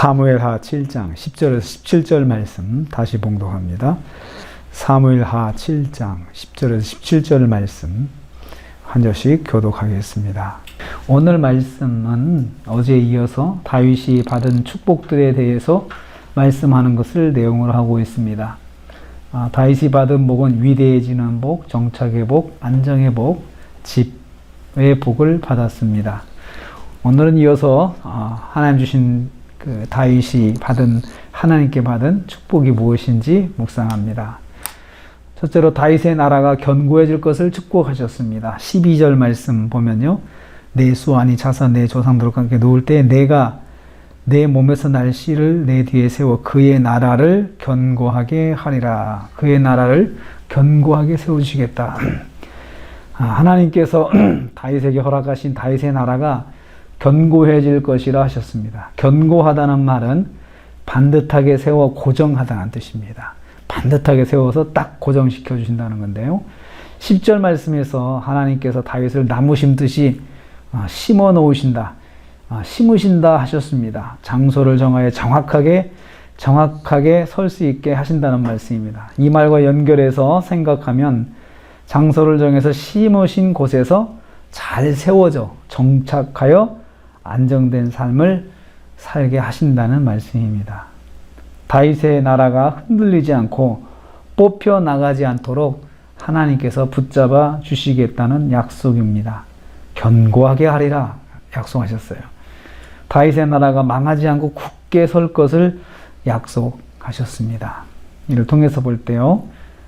사무엘하 7장 10절에서 17절 말씀 다시 봉독합니다. 사무엘하 7장 10절에서 17절 말씀 한 절씩 교독하겠습니다. 오늘 말씀은 어제에 이어서 다윗이 받은 축복들에 대해서 말씀하는 것을 내용으로 하고 있습니다. 다윗이 받은 복은 위대해지는 복, 정착의 복, 안정의 복, 집의 복을 받았습니다. 오늘은 이어서 하나님 주신 다윗이 하나님께 받은 축복이 무엇인지 묵상합니다. 첫째로 다윗의 나라가 견고해질 것을 축복하셨습니다. 12절 말씀 보면요. 내 수완이 차서 내 조상들과 함께 누울 때 내가 내 몸에서 날 씨를 내 뒤에 세워 그의 나라를 견고하게 하리라. 그의 나라를 견고하게 세우시겠다. 하나님께서 다윗에게 허락하신 다윗의 나라가 견고해질 것이라 하셨습니다. 견고하다는 말은 반듯하게 세워 고정하다는 뜻입니다. 반듯하게 세워서 딱 고정시켜 주신다는 건데요. 10절 말씀에서 하나님께서 다윗을 나무 심듯이 심어 놓으신다, 심으신다 하셨습니다. 장소를 정하여 정확하게 설 수 있게 하신다는 말씀입니다. 이 말과 연결해서 생각하면 장소를 정해서 심으신 곳에서 잘 세워져 정착하여 안정된 삶을 살게 하신다는 말씀입니다. 다윗의 나라가 흔들리지 않고 뽑혀 나가지 않도록 하나님께서 붙잡아 주시겠다는 약속입니다. 견고하게 하리라 약속하셨어요. 다윗의 나라가 망하지 않고 굳게 설 것을 약속하셨습니다. 이를 통해서 볼 때요,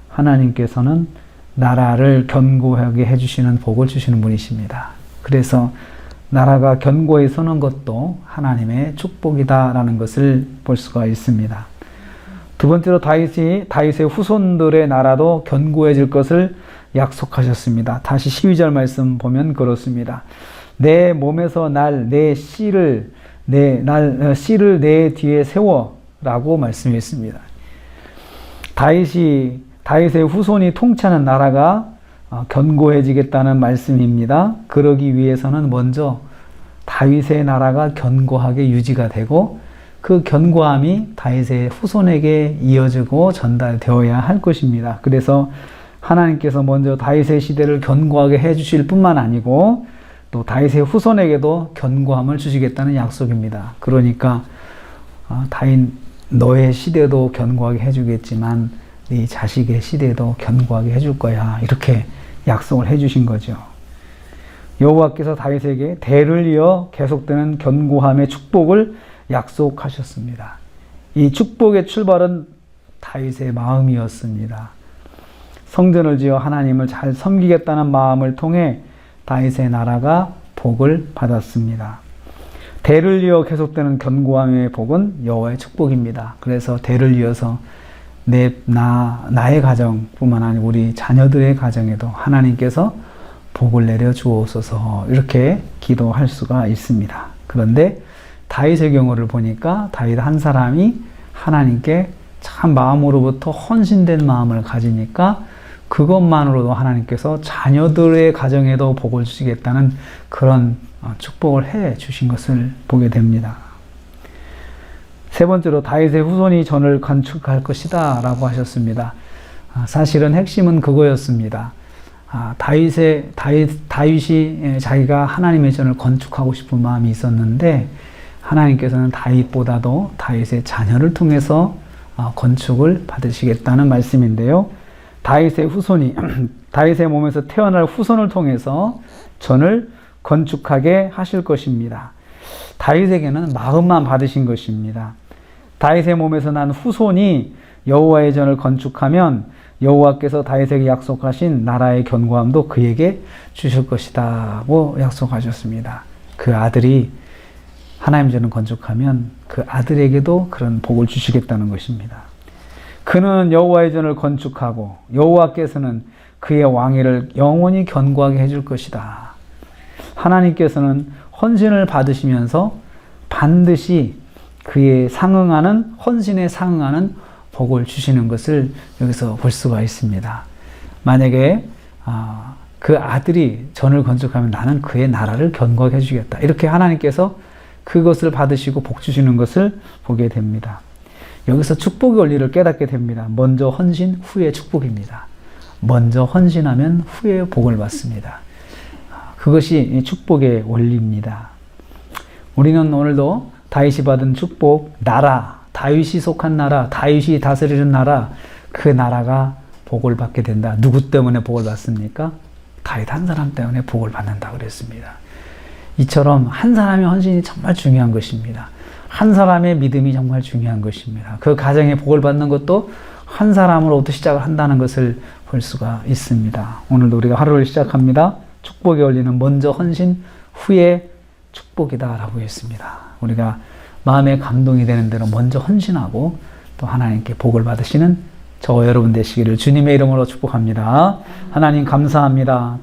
하나님께서는 나라를 견고하게 해주시는 복을 주시는 분이십니다. 그래서 나라가 견고히 서는 것도 하나님의 축복이다라는 것을 볼 수가 있습니다. 두 번째로 다윗의 후손들의 나라도 견고해질 것을 약속하셨습니다. 다시 12절 말씀 보면 그렇습니다. 내 몸에서 내 씨를 내 뒤에 세워라고 말씀했습니다. 다윗의 후손이 통치하는 나라가 견고해지겠다는 말씀입니다. 그러기 위해서는 먼저 다윗의 나라가 견고하게 유지가 되고 그 견고함이 다윗의 후손에게 이어지고 전달되어야 할 것입니다. 그래서 하나님께서 먼저 다윗의 시대를 견고하게 해주실 뿐만 아니고 또 다윗의 후손에게도 견고함을 주시겠다는 약속입니다. 그러니까 다윗 너의 시대도 견고하게 해주겠지만 네 자식의 시대도 견고하게 해줄 거야. 이렇게 약속을 해주신 거죠. 여호와께서 다윗에게 대를 이어 계속되는 견고함의 축복을 약속하셨습니다. 이 축복의 출발은 다윗의 마음이었습니다. 성전을 지어 하나님을 잘 섬기겠다는 마음을 통해 다윗의 나라가 복을 받았습니다. 대를 이어 계속되는 견고함의 복은 여호와의 축복입니다. 그래서 대를 이어서 나의 가정뿐만 아니라 우리 자녀들의 가정에도 하나님께서 복을 내려 주옵소서 이렇게 기도할 수가 있습니다. 그런데 다윗의 경우를 보니까 다윗 한 사람이 하나님께 참 마음으로부터 헌신된 마음을 가지니까 그것만으로도 하나님께서 자녀들의 가정에도 복을 주시겠다는 그런 축복을 해 주신 것을 보게 됩니다. 세 번째로 다윗의 후손이 전을 건축할 것이다 라고 하셨습니다. 사실은 핵심은 그거였습니다. 다윗이 자기가 하나님의 전을 건축하고 싶은 마음이 있었는데 하나님께서는 다윗보다도 다윗의 자녀를 통해서 건축을 받으시겠다는 말씀인데요. 다윗의 후손이 다윗의 몸에서 태어날 후손을 통해서 전을 건축하게 하실 것입니다. 다윗에게는 마음만 받으신 것입니다. 다윗의 몸에서 난 후손이 여호와의 전을 건축하면 여호와께서 다윗에게 약속하신 나라의 견고함도 그에게 주실 것이다고 약속하셨습니다. 그 아들이 하나님 전을 건축하면 그 아들에게도 그런 복을 주시겠다는 것입니다. 그는 여호와의 전을 건축하고 여호와께서는 그의 왕위를 영원히 견고하게 해줄 것이다. 하나님께서는 헌신을 받으시면서 반드시 그의 헌신에 상응하는 복을 주시는 것을 여기서 볼 수가 있습니다. 만약에 그 아들이 전을 건축하면 나는 그의 나라를 견고하게 해주겠다. 이렇게 하나님께서 그것을 받으시고 복 주시는 것을 보게 됩니다. 여기서 축복의 원리를 깨닫게 됩니다. 먼저 헌신, 후에 축복입니다. 먼저 헌신하면 후에 복을 받습니다. 그것이 축복의 원리입니다. 우리는 오늘도 다윗이 받은 축복, 나라, 다윗이 속한 나라, 다윗이 다스리는 나라, 그 나라가 복을 받게 된다. 누구 때문에 복을 받습니까? 다윗 한 사람 때문에 복을 받는다 그랬습니다. 이처럼 한 사람의 헌신이 정말 중요한 것입니다. 한 사람의 믿음이 정말 중요한 것입니다. 그 가정에 복을 받는 것도 한 사람으로부터 시작을 한다는 것을 볼 수가 있습니다. 오늘도 우리가 하루를 시작합니다. 축복의 원리는 먼저 헌신, 후에 축복이다 라고 했습니다. 우리가 마음에 감동이 되는 대로 먼저 헌신하고 또 하나님께 복을 받으시는 저와 여러분 되시기를 주님의 이름으로 축복합니다. 하나님 감사합니다.